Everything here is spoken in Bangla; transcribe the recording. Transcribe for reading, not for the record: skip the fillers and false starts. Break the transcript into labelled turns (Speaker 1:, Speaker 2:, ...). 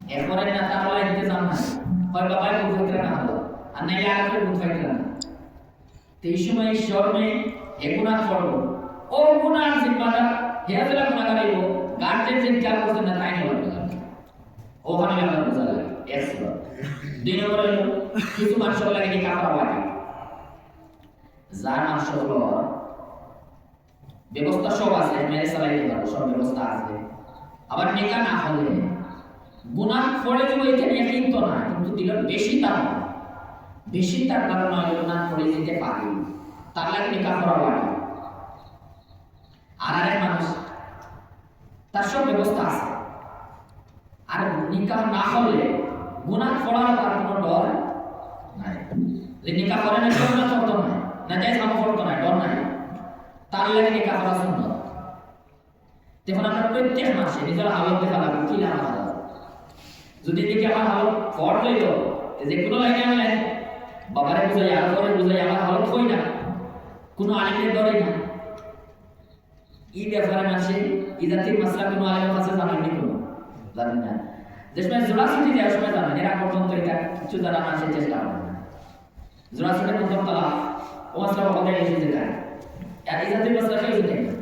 Speaker 1: এরপরে না তাহলে ইন্তজাম নাই হয় বাবাই বুঝ হইতে না হলো আর নাই আর করে বুঝ হইতে না এই সময় শর্মে এগুনা করব ও গুনার জিম্মাদার হেয়াদলা গুনাহ করাইব গার্জেন যে কাজ করতে না তাই হলো ওখানে আমরা বুঝা লাগে এক্সট্রা দুই নম্বর হলো কিছু মানুষ লাগে কি কাপড় লাগে যার মানুষ হলো ব্যবস্থা সব আছে মেরে চালাইতে পারবো সব ব্যবস্থা আছে আবার নিকা না হলে গুনাহ পড়ে যে ওইখানে কিন্তু না কিন্তু দিল বেশি তার কারণ হয় গুনাহ পড়ে যেতে পারে তার লাগে নিকা করা লাগে আর আরেক মানুষ তার সব ব্যবস্থা আছে আর নিকা না হলে গুনাহ পড়ার তার কোনো ডর নাই যে নিকা করে না কেউ না করতো না যাই সামনে করতো না ডর নাই তার লাগে নিকা করা সুন্নাত তখন আমরা প্রত্যেক মাসে নিজের হালত দেখা লাগবে কি না হালত যদি দেখি আমার হালত ফর্ট হইল যে কোনো লাগে আমি বাবারে বুঝাই আর করে বুঝাই আমার হালত হই না কোনো আলিমের ডরে না এই ব্যাপারে মাসে ইদাতির মাসলা কোনো আলিমের কাছে জানেননি কোনো জানেন না যে সময় জোড়া ছুটি দেওয়ার সময় জানেন এরা পর্যন্ত এটা কিছু জানা মানুষের চেষ্টা করে না জোড়া ছুটির প্রথম তালা ও মাসলা বলে এসে যায় আর ইদাতির মাসলা কেউ জানে না